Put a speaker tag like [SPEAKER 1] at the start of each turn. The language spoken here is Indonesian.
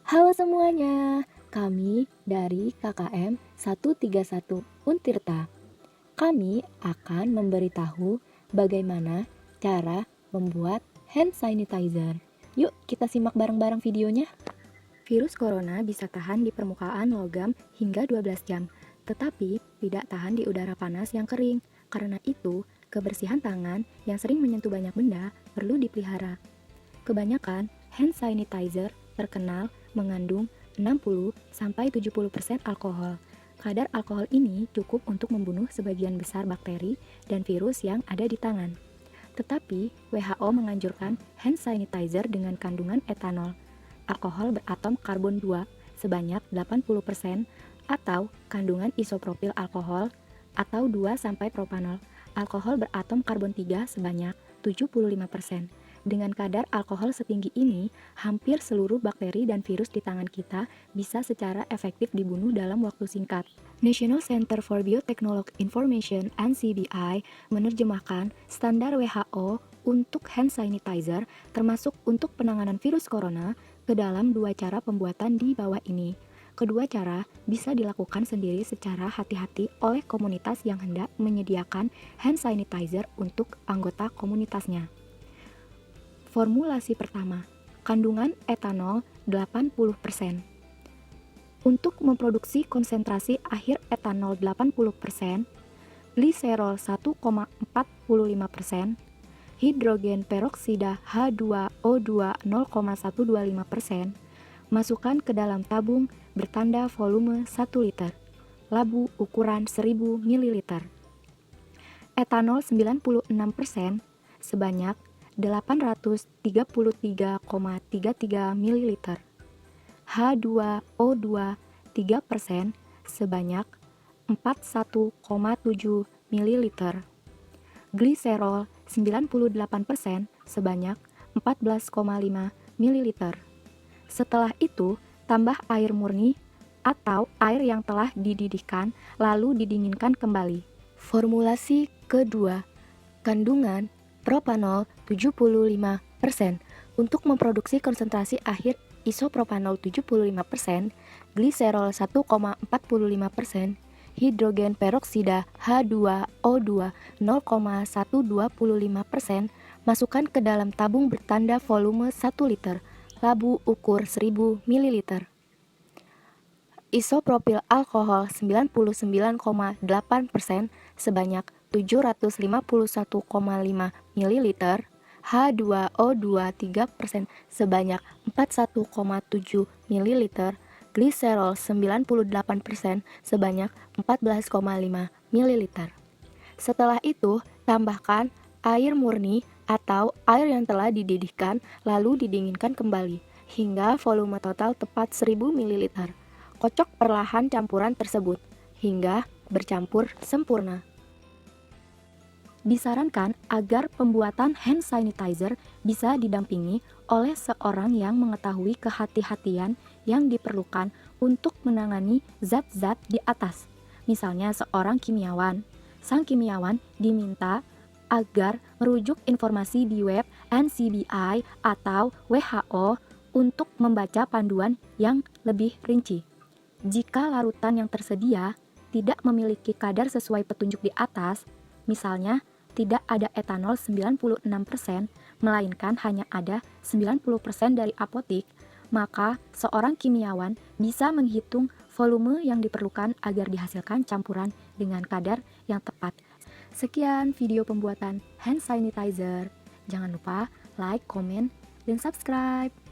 [SPEAKER 1] Halo semuanya, kami dari KKM 131 Untirta. Kami akan memberitahu bagaimana cara membuat hand sanitizer. Yuk kita simak bareng-bareng videonya. Virus corona bisa tahan di permukaan logam hingga 12 jam, tetapi tidak tahan di udara panas yang kering. Karena itu, kebersihan tangan yang sering menyentuh banyak benda perlu dipelihara. Kebanyakan hand sanitizer terkenal mengandung 60-70% alkohol. Kadar alkohol ini cukup untuk membunuh sebagian besar bakteri dan virus yang ada di tangan. Tetapi, WHO menganjurkan hand sanitizer dengan kandungan etanol, alkohol beratom karbon 2 sebanyak 80% atau kandungan isopropil alkohol atau 2-propanol, alkohol beratom karbon 3 sebanyak 75%. Dengan kadar alkohol setinggi ini, hampir seluruh bakteri dan virus di tangan kita bisa secara efektif dibunuh dalam waktu singkat. National Center for Biotechnology Information (NCBI) menerjemahkan standar WHO untuk hand sanitizer termasuk untuk penanganan virus corona ke dalam dua cara pembuatan di bawah ini. Kedua cara bisa dilakukan sendiri secara hati-hati oleh komunitas yang hendak menyediakan hand sanitizer untuk anggota komunitasnya. Formulasi pertama, kandungan etanol 80%. Untuk memproduksi konsentrasi akhir etanol 80%, gliserol 1,45%, hidrogen peroksida H2O2 0,125%, masukkan ke dalam tabung bertanda volume 1 liter, labu ukuran 1000 ml. Etanol 96% sebanyak 833,33 ml, H2O2 3% sebanyak 41,7 ml, gliserol 98% sebanyak 14,5 ml. Setelah itu, tambah air murni atau air yang telah dididihkan lalu didinginkan kembali. Formulasi kedua, kandungan propanol 75%. Untuk memproduksi konsentrasi akhir isopropanol 75%, gliserol 1,45%, hidrogen peroksida H2O2 0,125%, masukkan ke dalam tabung bertanda volume 1 liter, labu ukur 1000 ml. Isopropil alkohol 99,8% sebanyak 751,5 ml, H2O2 3% sebanyak 41,7 ml, gliserol 98% sebanyak 14,5 ml. Setelah itu, tambahkan air murni atau air yang telah dididihkan lalu didinginkan kembali hingga volume total tepat 1000 ml. Kocok perlahan campuran tersebut hingga bercampur sempurna. Disarankan agar pembuatan hand sanitizer bisa didampingi oleh seorang yang mengetahui kehati-hatian yang diperlukan untuk menangani zat-zat di atas. Misalnya seorang kimiawan. Sang kimiawan diminta agar merujuk informasi di web NCBI atau WHO untuk membaca panduan yang lebih rinci. Jika larutan yang tersedia tidak memiliki kadar sesuai petunjuk di atas, misalnya tidak ada etanol 96%, melainkan hanya ada 90% dari apotik, maka seorang kimiawan bisa menghitung volume yang diperlukan agar dihasilkan campuran dengan kadar yang tepat. Sekian video pembuatan hand sanitizer. Jangan lupa like, komen, dan subscribe.